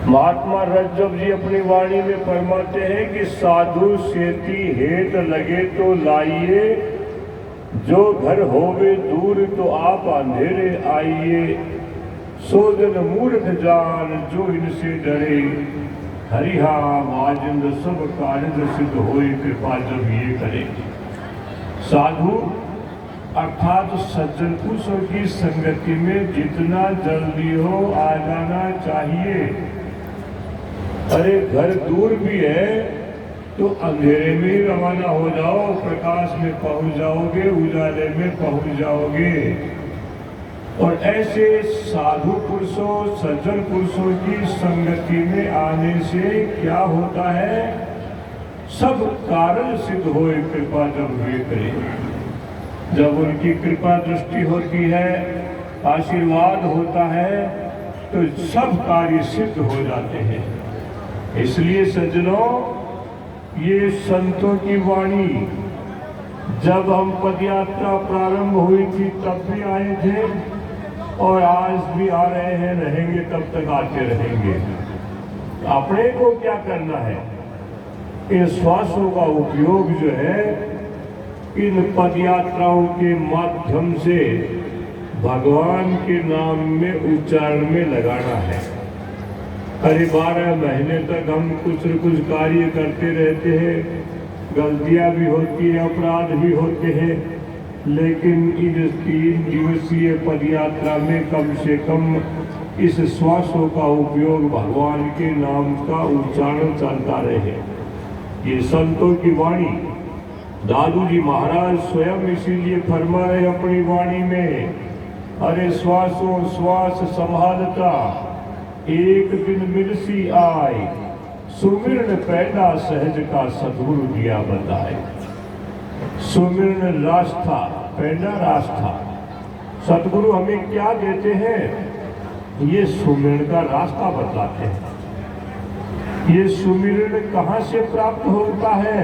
महात्मा रज्जब जी अपनी वाणी में फरमाते हैं कि साधु सेती हेत लगे तो लाइए, जो घर होवे दूर तो आप अंधेरे आइए। सोजन मूर्ख जान जो इनसे डरे, हरिहा वाजिंद सब कार्य सिद्ध होए, कृपा जब ये करे। साधु अर्थात सज्जन पुरुषों की संगति में जितना जल्दी हो आ जाना चाहिए। अरे घर दूर भी है तो अंधेरे में ही रवाना हो जाओ, प्रकाश में पहुंच जाओगे, उजाले में पहुंच जाओगे। और ऐसे साधु पुरुषों सज्जन पुरुषों की संगति में आने से क्या होता है? सब कारण सिद्ध होए, कृपा जब वे करे। जब उनकी कृपा दृष्टि होती है, आशीर्वाद होता है, तो सब कार्य सिद्ध हो जाते हैं। इसलिए सज्जनों, ये संतों की वाणी जब हम पदयात्रा प्रारंभ हुई थी तब भी आए थे और आज भी आ रहे हैं, रहेंगे तब तक आते रहेंगे। अपने को क्या करना है? इन श्वासों का उपयोग जो है इन पदयात्राओं के माध्यम से भगवान के नाम में उच्चारण में लगाना है। अरे 12 महीने तक हम कुछ न कुछ कार्य करते रहते हैं, गलतियां भी होती हैं, अपराध भी होते हैं, लेकिन इन 3 दिवसीय पदयात्रा में कम से कम इस श्वासों का उपयोग भगवान के नाम का उच्चारण चलता रहे। ये संतों की वाणी, दादू जी महाराज स्वयं इसीलिए फरमा रहे अपनी वाणी में, अरे श्वासों श्वास संभालता, एक दिन मिलसी आए, सुमिरन पैदा सहज का सद्गुरु दिया बताए। सुमिरन रास्ता, पैदा रास्ता, सद्गुरु हमें क्या देते हैं? ये सुमिरन का रास्ता बताते हैं। ये सुमिरन कहाँ से प्राप्त होता है?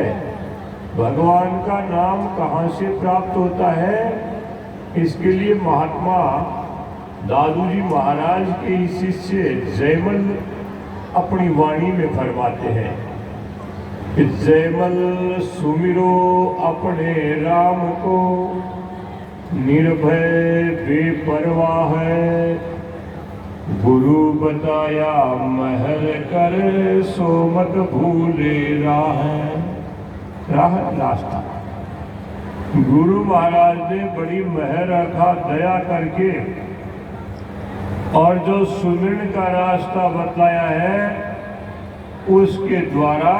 भगवान का नाम कहाँ से प्राप्त होता है? इसके लिए महात्मा दादू जी महाराज के शिष्य जयमल अपनी वाणी में फरमाते हैं कि जयमल सुमिरो अपने राम को, निर्भय बेपरवाह है, गुरु बताया महल कर, सो मत भूले राह। रास्ता गुरु महाराज ने बड़ी मेहर रखा दया करके, और जो सुमिरन का रास्ता बताया है उसके द्वारा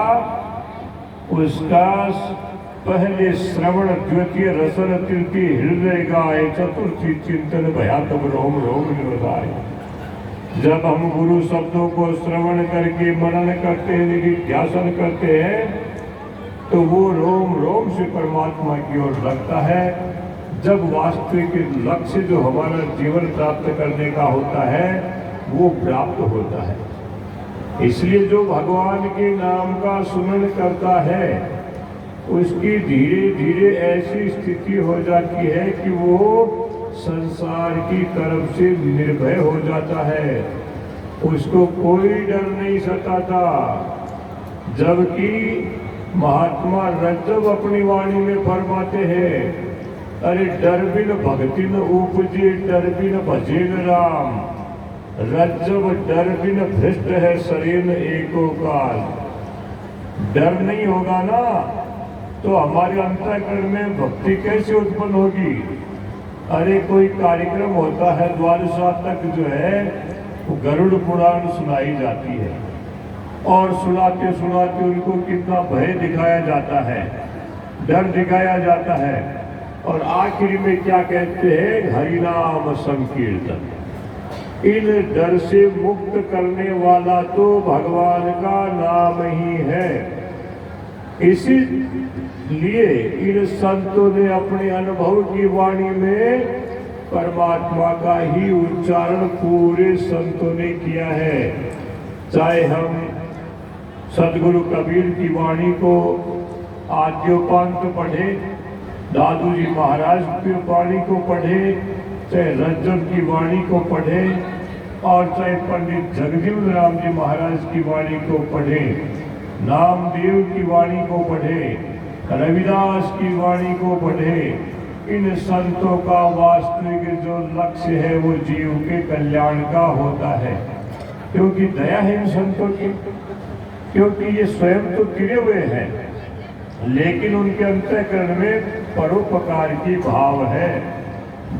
उसका पहले श्रवण, द्वितीय रसन, तृतीय हृदय गाय, चतुर्थी चिंतन भया तब रोम रोम निरोधाय। जब हम गुरु शब्दों को श्रवण करके मनन करते हैं, निधिध्यासन करते हैं, तो वो रोम रोम से परमात्मा की ओर लगता है। जब वास्तविक लक्ष्य जो हमारा जीवन प्राप्त करने का होता है वो प्राप्त होता है। इसलिए जो भगवान के नाम का सुमरण करता है उसकी धीरे धीरे ऐसी स्थिति हो जाती है कि वो संसार की तरफ से निर्भय हो जाता है, उसको कोई डर नहीं सताता। जबकि महात्मा रज्जब अपनी वाणी में फरमाते हैं, अरे डर बिन भक्ति न उपजे, डर बिन भजे न राम। रज्जब डर बिन भ्रष्ट है शरीर एको काल। डर नहीं होगा ना तो हमारे अंतःकरण में भक्ति कैसे उत्पन्न होगी? अरे कोई कार्यक्रम होता है, द्वादशा तक जो है वो गरुड़ पुराण सुनाई जाती है और सुनाते सुनाते उनको कितना भय दिखाया जाता है, डर दिखाया जाता है, और आखिर में क्या कहते हैं? हरिनाम संकीर्तन। इन डर से मुक्त करने वाला तो भगवान का नाम ही है। इसीलिए इन संतों ने अपने अनुभव की वाणी में परमात्मा का ही उच्चारण पूरे संतों ने किया है। चाहे हम सदगुरु कबीर की वाणी को आद्योपांत पढ़े, दादू जी महाराज की वाणी को पढ़े, चाहे रज्जब की वाणी को पढ़े, और चाहे पंडित जगजीवन राम जी महाराज की वाणी को पढ़े, नामदेव की वाणी को पढ़े, रविदास की वाणी को पढ़े, इन संतों का वास्तविक जो लक्ष्य है वो जीव के कल्याण का होता है। क्योंकि दया है इन संतों की, क्योंकि ये स्वयं तो गिरे हुए हैं, लेकिन उनके अंतःकरण में परोपकार की भाव है,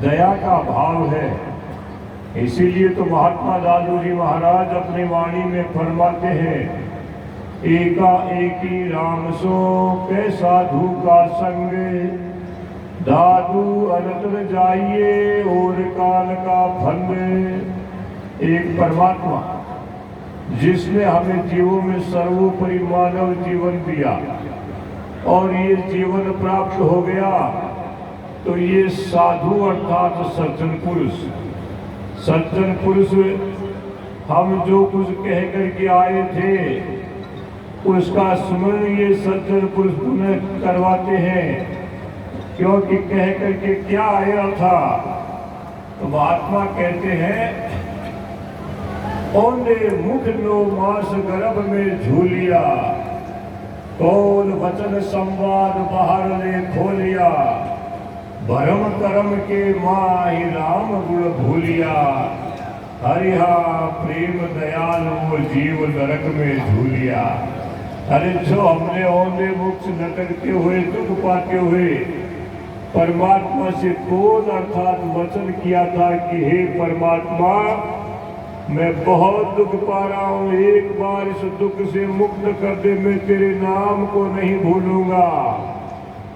दया का भाव है। इसीलिए तो महात्मा दादू जी महाराज अपनी वाणी में फरमाते हैं, एका एकी राम सो कै साधु का संग, दादू अनंतर जाइए और काल का फंग। एक परमात्मा जिसने हमें जीवों में सर्वोपरि मानव जीवन दिया और ये जीवन प्राप्त हो गया, तो ये साधु अर्थात सज्जन पुरुष, सज्जन पुरुष हम जो कुछ कह करके आए थे उसका स्मरण ये सज्जन पुरुष पुनः करवाते हैं। क्योंकि कह करके क्या आया था, तो महात्मा कहते हैं, ओने मुख नो मास गर्भ में झूलिया, कौन वचन संवाद बाहर ले खोलिया, भरम कर्म के माहि राम गुण भूलिया, हरिहा प्रेम दयाल वो जीव नरक में झूलिया। अरे जो हमने औंधे मुख से लटकते हुए दुख पाते हुए परमात्मा से कौन अर्थात वचन किया था कि हे परमात्मा मैं बहुत दुख पा रहा हूँ, एक बार इस दुख से मुक्त कर दे, मैं तेरे नाम को नहीं भूलूंगा।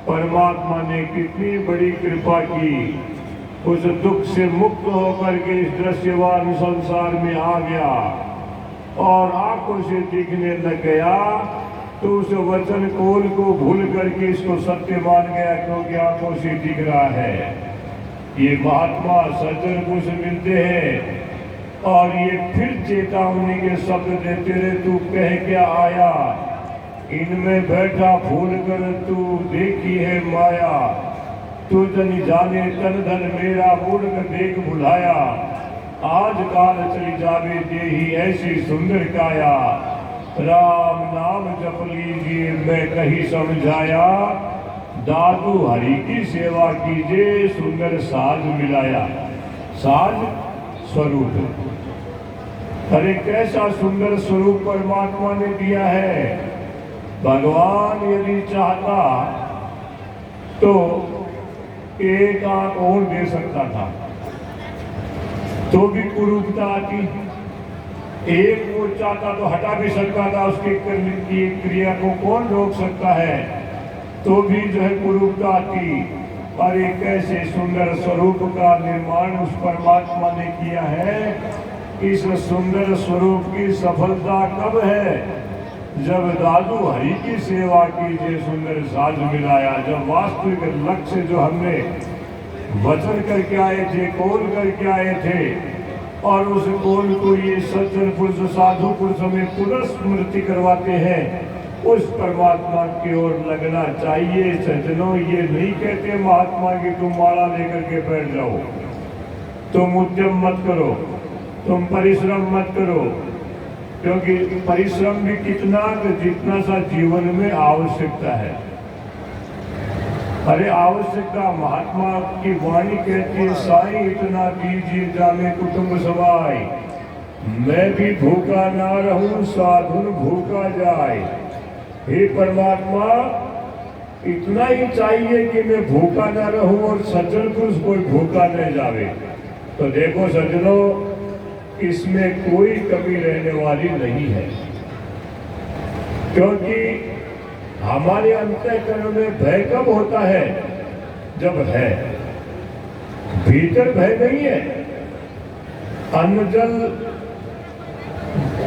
परमात्मा ने कितनी बड़ी कृपा की, उस दुख से मुक्त होकर के इस दृश्यवान संसार में आ गया और आंखों से दिखने लग गया, तो उस वचन कोल को भूल करके इसको सत्य मान गया, क्योंकि आंखों से दिख रहा है। ये महात्मा सज्जन पुरुष मिलते हैं और ये फिर चेतावनी के शब्द देते रहे, तू कह क्या आया, इनमें बैठा भूल कर तू देखी है माया, तू जनी जाने तन धन मेरा मूर्ख देख भुलाया, आज काल चली जावे देही ऐसी सुंदर काया, राम नाम जप लीजिए मैं कहीं समझाया, दादू हरि की सेवा कीजिए सुंदर साज मिलाया। साज स्वरूप, अरे कैसा सुंदर स्वरूप परमात्मा ने दिया है। भगवान यदि चाहता तो एक आंख और दे सकता था, तो भी कुरूपता आती, एक वो चाहता तो हटा भी सकता था, उसके कर्म की क्रिया को कौन रोक सकता है, तो भी जो है कुरूपता आती। और एक ऐसे सुंदर स्वरूप का निर्माण उस परमात्मा ने किया है। इस सुंदर स्वरूप की सफलता कब है, जब दादू हरि की सेवा कीजिए सुंदर साज मिलाया। जब वास्तविक लक्ष्य जो हमने वचन करके आए थे, कौल करके आए थे, और उस कौल को ये सज्जन पुरुष साधु पुरुष हमें पुनः स्मृति करवाते हैं, उस परमात्मा की ओर लगना चाहिए। सज्जनों, ये नहीं कहते महात्मा की तुम माला लेकर के बैठ जाओ, तुम उद्यम मत करो, तुम परिश्रम मत करो, क्योंकि परिश्रम भी कितना जितना सा जीवन में आवश्यकता है। अरे आवश्यकता, महात्मा की वाणी कहती है, साईं इतना दीजिए जामे कुटुंब सवाई, मैं भी भूखा ना रहूं साधुन भूखा जाए। हे परमात्मा, इतना ही चाहिए कि मैं भूखा ना रहूं और सज्जन पुरुष कोई भूखा न जावे। तो देखो सज्जनों, इसमें कोई कमी रहने वाली नहीं है, क्योंकि हमारे अंतःकरण में भय कब होता है, जब है, भीतर भय नहीं है। अन्न जल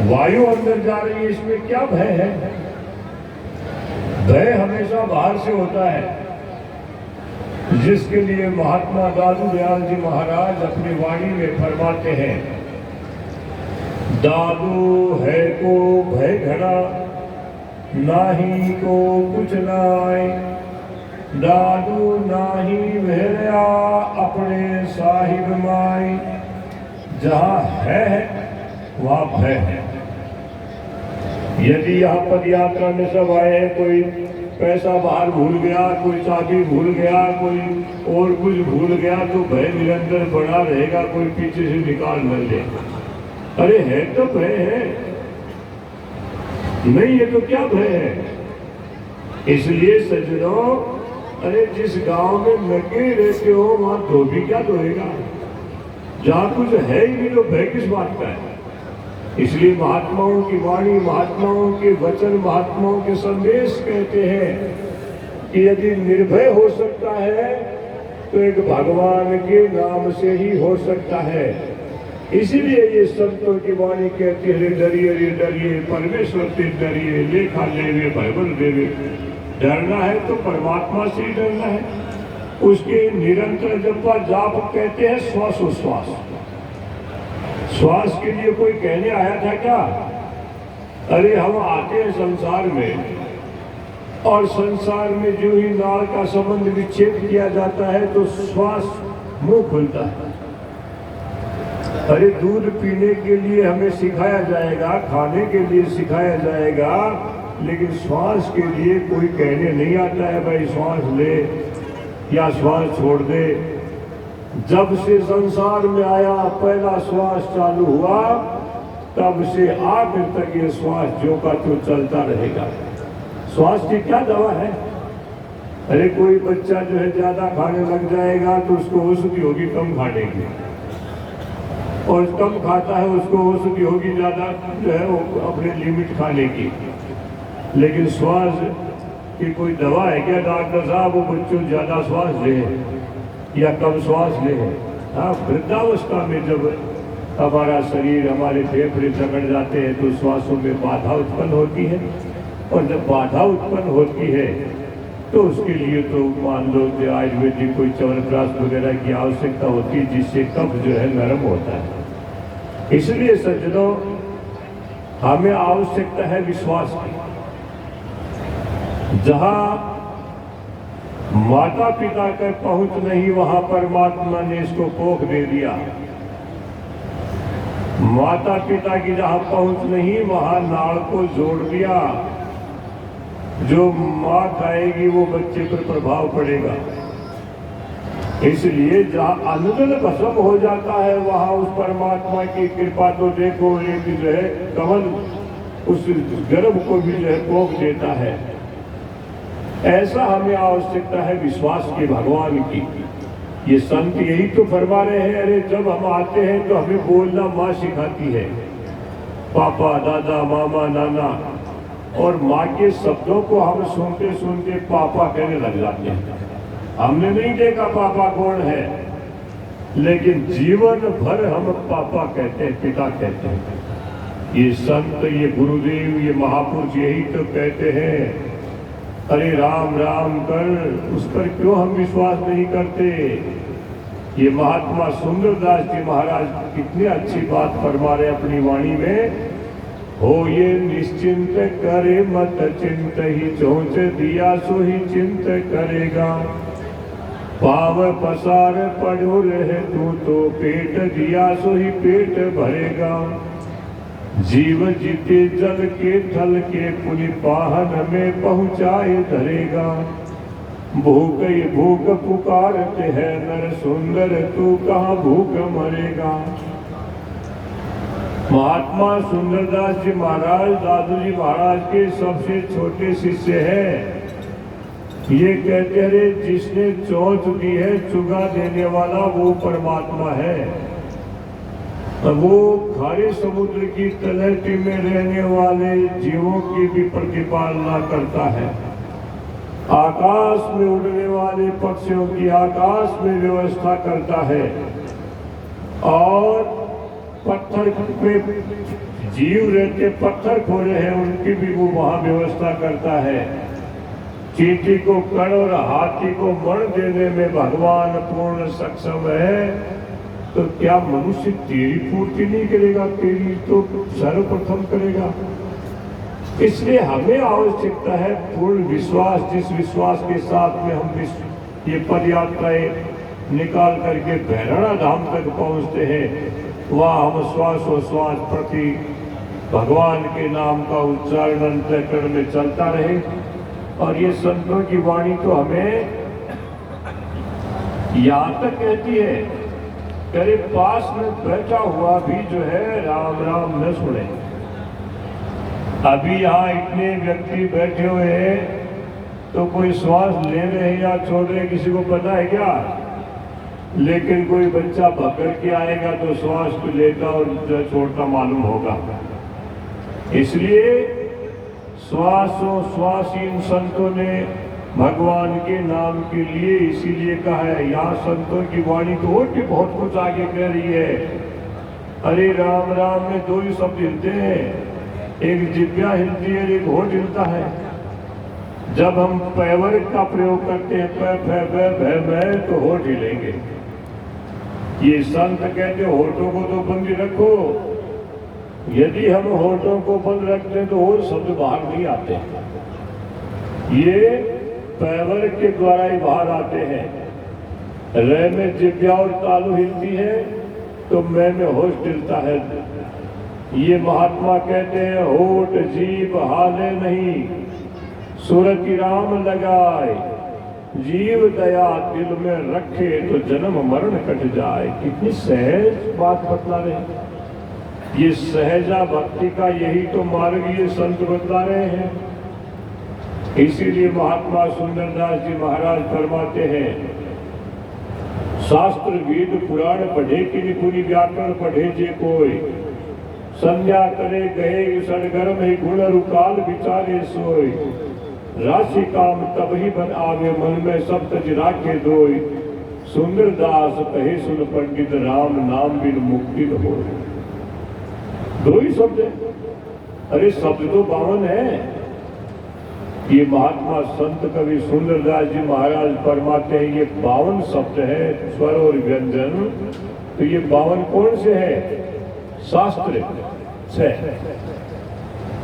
वायु अंदर जा रही है, इसमें क्या भय है? भय हमेशा बाहर से होता है, जिसके लिए महात्मा दादू दयाल जी महाराज अपनी वाणी में फरमाते हैं, दादू है को भय घड़ा नाही को कुछ नाय, दादू नाही भैया अपने साहिब माई, जहाँ है वहाँ भय है। यदि यहाँ पद यात्रा में सब आए हैं, कोई पैसा बाहर भूल गया, कोई चाबी भूल गया, कोई और कुछ भूल गया, तो भय निरंतर बना रहेगा, कोई पीछे से निकाल न ले। अरे है तो भय है, नहीं है तो क्या भय है। इसलिए सज्जनों, अरे जिस गांव में लगे रहते हो वहां धोबी क्या धोएगा? जहां कुछ है ही नहीं तो भय किस बात का है। इसलिए महात्माओं की वाणी, महात्माओं के वचन, महात्माओं के संदेश कहते हैं कि यदि निर्भय हो सकता है तो एक भगवान के नाम से ही हो सकता है। इसीलिए ये संतों की वाणी कहती है, डरिए डरिए परमेश्वर से डरिए, लेखा लेवे भयबल देवे। डरना है तो परमात्मा से ही डरना है। उसके निरंतर जपा जाप कहते हैं श्वासोश्वास। श्वास के लिए कोई कहने आया था क्या? अरे हम आते हैं संसार में और संसार में जो ही नाड़ का संबंध विच्छेद किया जाता है तो श्वास मुंह खुलता है। अरे दूध पीने के लिए हमें सिखाया जाएगा, खाने के लिए सिखाया जाएगा, लेकिन श्वास के लिए कोई कहने नहीं आता है भाई श्वास ले या श्वास छोड़ दे। जब से संसार में आया पहला श्वास चालू हुआ, तब से आखिर तक ये श्वास जो का तो चलता रहेगा। श्वास की क्या दवा है? अरे कोई बच्चा जो है ज्यादा खाने लग जाएगा तो उसको औषधि होगी कम खाने की, और कम खाता है उसको औषधि होगी ज्यादा जो है वो अपने लिमिट खाने की। लेकिन श्वास की कोई दवा है क्या? डॉक्टर साहब वो बच्चों ज्यादा श्वास ले या कम श्वास ले। हाँ, वृद्धावस्था में जब हमारा शरीर, हमारे फेफड़े जकड़ जाते हैं तो श्वासों में बाधा उत्पन्न होती है, और जब बाधा उत्पन्न होती है तो उसके लिए तो मान लो कि आयुर्वेदिक कोई च्यवनप्राश वगैरह की आवश्यकता होती है, जिससे कफ जो है नरम होता है। इसलिए सज्जनों, हमें आवश्यकता है विश्वास की। जहां माता पिता का पहुंच नहीं, वहां परमात्मा ने इसको कोख दे दिया। माता पिता की जहां पहुंच नहीं, वहां नाड़ को जोड़ दिया। जो मां खाएगी वो बच्चे पर प्रभाव पड़ेगा। इसलिए जहां अनजल भस्म हो जाता है, वहां उस परमात्मा की कृपा तो देखो, एक जो है कमल उस गर्भ को भी जो है कोख देता है। ऐसा हमें आवश्यकता है विश्वास की, भगवान की। ये संत यही तो फरमा रहे हैं। अरे जब हम आते हैं तो हमें बोलना माँ सिखाती है, पापा, दादा, मामा, नाना, और माँ के शब्दों को हम सुनते सुनते पापा कहने लग जाते हैं। हमने नहीं देखा पापा कौन है, लेकिन जीवन भर हम पापा कहते हैं, पिता कहते हैं। ये संत, ये गुरुदेव, ये महापुरुष यही तो कहते हैं, अरे राम राम कर, उस पर क्यों हम विश्वास नहीं करते। ये महात्मा सुंदरदास जी महाराज कितनी अच्छी बात फरमा रहे अपनी वाणी में। हो ये निश्चिंत करे मत चिंत, ही चोंच दिया सो ही चिंत करेगा। पाव पसार पड़ो रहे तू तो, पेट दिया सो ही पेट भरेगा। जीव जीते जल के थल के, पुनि पाहन में पहुँचाए धरेगा। भूख ही भूख पुकारते है नर सुंदर, तू कहाँ भूख मरेगा। महात्मा सुंदरदास जी महाराज दादू जी महाराज के सबसे छोटे शिष्य हैं। ये कहते हैं जिसने चोंच दी है चुगा देने वाला वो परमात्मा है। वो खारे समुद्र की तलहटी में रहने वाले जीवों की भी प्रतिपालना करता है। आकाश में उड़ने वाले पक्षियों की आकाश में व्यवस्था करता है, और पत्थर पे जीव रहते पत्थर खोले हैं उनकी भी वो वहां व्यवस्था करता है। चींटी को कण और हाथी को मण देने में भगवान पूर्ण सक्षम है। तो क्या मनुष्य तेरी पूर्ति नहीं करेगा? तेरी तो सर्वप्रथम करेगा। इसलिए हमें आवश्यकता है पूर्ण विश्वास। जिस विश्वास के साथ में हम ये पद यात्राएं निकाल करके भैरवनाथ धाम तक पहुंचते हैं, वहाँ हम श्वासोश्वास प्रति भगवान के नाम का उच्चारण अंतःकरण में चलता रहे। और ये संतों की वाणी तो हमें यहाँ तक कहती है, तेरे पास में बैठा हुआ भी जो है राम राम न सुने। अभी यहाँ इतने व्यक्ति बैठे हुए हैं तो कोई श्वास ले रहे हैं या छोड़ रहे हैं किसी को पता है क्या? लेकिन कोई बच्चा पकड़ के आएगा तो श्वास को लेता और छोड़ता मालूम होगा। इसलिए श्वास इन संतों ने भगवान के नाम के लिए इसीलिए कहा है। यहाँ संतों की वाणी तो और भी बहुत कुछ आगे कह रही है। अरे राम राम में दो ही शब्द हिलते हैं, एक जिह्वा हिलती है, एक होठ हिलता है। जब हम पैवर का प्रयोग करते हैं प तो होठ हिलेंगे। ये संत कहते होठों को तो बंद रखो। यदि हम होठों को बंद रखते हैं तो और शब्द बाहर नहीं आते। ये पैवर के द्वारा ही बाहर आते हैं। रे में जिह्वा और तालु हिलती है तो मैं में होठ हिलता है। ये महात्मा कहते हैं होठ जीभ हाले नहीं, सुरति राम लगाए, जीव दया दिल में रखे तो जन्म मरण कट जाए। कितनी सहज बात बतला रहे हैं। ये सहजा भक्ति का यही तो मार्ग ये संत बतला रहे हैं। इसीलिए महात्मा सुंदरदास जी महाराज फरमाते हैं, शास्त्र वेद पुराण पढ़े कि निपुणी व्याकरण पढ़े जे कोई, संध्या करे गए सड़गर्म ही गुण रुकाल विचारे सोई, राशि काम तब ही बन आवे मन में सब तज राखे दोई, सुंदरदास कहे सुन पंडित राम नाम बिन मुक्ति न हो। दो ही शब्द है। अरे शब्द तो 52 है। ये महात्मा संत कवि सुंदरदास जी महाराज फरमाते हैं ये 52 शब्द है, स्वर और व्यंजन। तो ये 52 कौन से है? शास्त्र 6,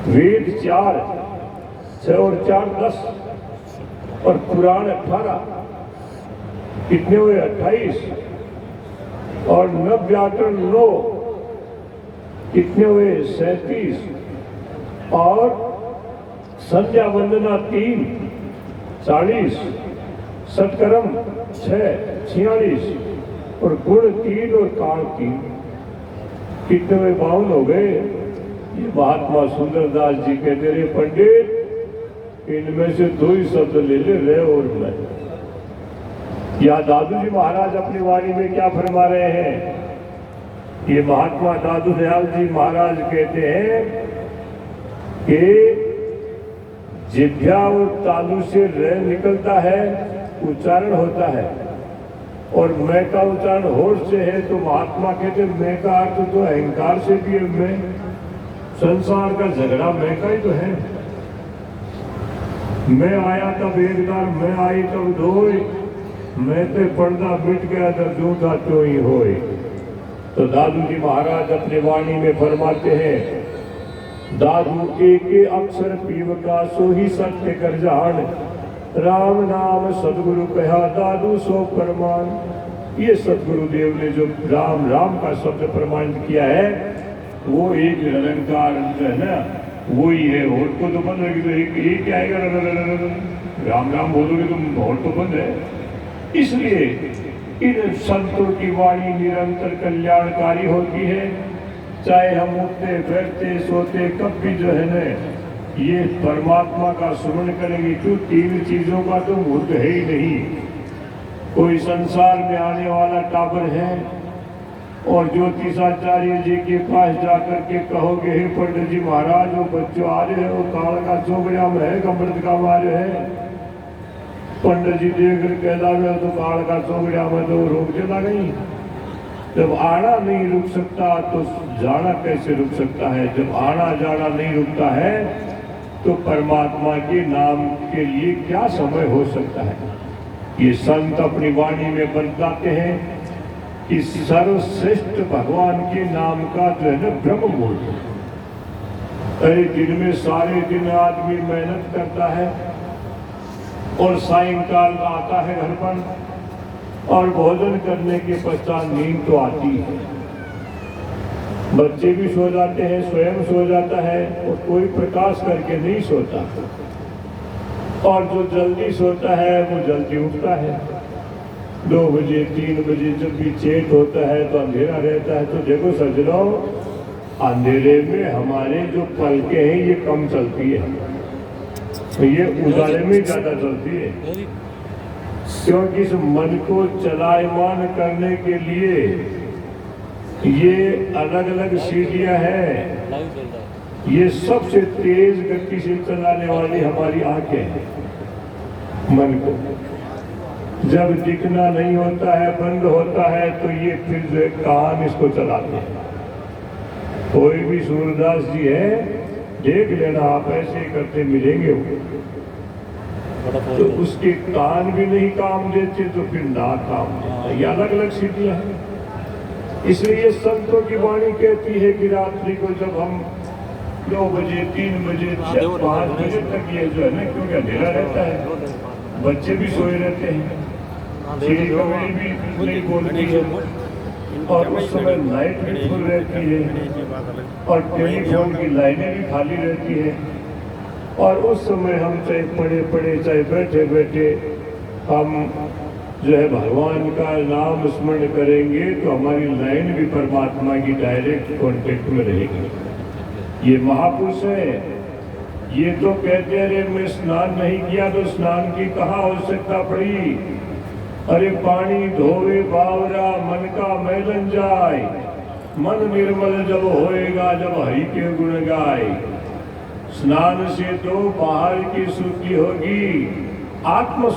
वेद 4, 6 और 4 10, और पुराण 18। कितने हुए? 28। और नव व्याकरण 9, कितने हुए? 37। और संध्या वंदना 3, 40, सत्कर्म 6, 46, और गुण 3 और काल 3। कितने में 52 हो गए। ये महात्मा सुंदरदास जी कहते रहे पंडित इनमें से 2 ही शब्द ले ले, रे और मैं। या दादू जी महाराज अपनी वाणी में क्या फरमा रहे हैं? ये महात्मा दादू दयाल जी महाराज कहते हैं कि जिह्वा और तालु से रे निकलता है, उच्चारण होता है, और मैं का उच्चारण होठ से है। तो महात्मा कहते मैं का अर्थ तो अहंकार से भी है। मैं संसार का झगड़ा मैं का ही तो है। मैं आया तब एक दार, मैं आई तब धोई, मैं ते पर्दा मिट गया तब जूठा त्यों ही होए। तो दादू जी महाराज अपनी वाणी में फरमाते हैं, दादू एक अक्षर पीव का सो ही सत्य कर जान, राम नाम सदगुरु कहा दादू सो प्रमाण। ये सदगुरुदेव ने जो राम राम का शब्द प्रमाणित किया है वो एक निरंकार है ना, वो ही है। होठ को तो बंद रखी तो एक क्या आएगा? राम राम बोलोगे तो होठ तो बंद है। इसलिए इन संतों की वाणी निरंतर कल्याणकारी होती है। चाहे हम उठते बैठते सोते कब भी जो है ना ये परमात्मा का स्मरण करेंगे। क्यों? 3 चीजों का तो मूर्त है ही नहीं। कोई संसार में आने वाला टाबर है और ज्योतिषाचार्य जी के पास जाकर के कहोगे हे पंडित जी महाराज वो बच्चों आ रहे हैं, वो काल का चौकड़िया में है, अमृत का मारे है। पंडित जी देख कर कहला गया तो काल का चौकड़िया में तो रोक देता नहीं। जब आना नहीं रुक सकता तो जाना कैसे रुक सकता है? जब आना जाना नहीं रुकता है तो परमात्मा के नाम के लिए क्या समय हो सकता है? ये संत अपनी वाणी में बताते हैं कि सर्वश्रेष्ठ भगवान के नाम का जो है ना ब्रह्म मुहूर्त। अरे दिन में सारे दिन आदमी मेहनत करता है और सायंकाल आता है घर पर और भोजन करने के पश्चात नींद तो आती है। बच्चे भी सो जाते हैं, स्वयं सो जाता है और कोई प्रकाश करके नहीं सोता। और जो जल्दी सोता है वो जल्दी उठता है। 2 बजे 3 बजे जब भी चेत होता है तो अंधेरा रहता है। तो देखो सज्जनों, अंधेरे में हमारे जो पलकें हैं ये कम चलती है, तो ये उजाले में ज्यादा चलती है, क्योंकि इस मन को चलायमान करने के लिए ये अलग अलग सीढ़ियां हैं। ये सबसे तेज गति से चलाने वाली हमारी आंखें हैं। मन को जब दिखना नहीं होता है, बंद होता है, तो ये फिर जो कान इसको चलाते हैं। कोई भी सूरदास जी है, देख लेना आप, ऐसे करते मिलेंगे वो, तो उसके कान भी नहीं काम देते तो फिर ना काम देता। ये अलग अलग सीढ़ियां हैं। इसलिए संतों की वाणी कहती है कि रात्रि को जब हम 2 बजे 3 बजे 5 बजे तक ये जो है ना, क्योंकि अंधेरा रहता है, बच्चे भी सोए रहते हैं, चिड़ी कबड़ी भी नहीं बोलती है, और उस समय लाइट भी फुल रहती है और टेलीफोन की लाइनें भी खाली रहती है। और उस समय हम चाहे पड़े पड़े चाहे बैठे बैठे हम जो है भगवान का नाम स्मरण करेंगे तो हमारी लाइन भी परमात्मा की डायरेक्ट कांटेक्ट में रहेगी। ये महापुरुष है। ये तो कहते हैं अरे मैं स्नान नहीं किया तो स्नान की कहाँ आवश्यकता पड़ी। अरे पानी धोवे बावरा मन का मैलन जाए, मन निर्मल जब होएगा जब हरि के गुण गाए। स्नान से तो बाहर की शुद्धि होगी, आत्म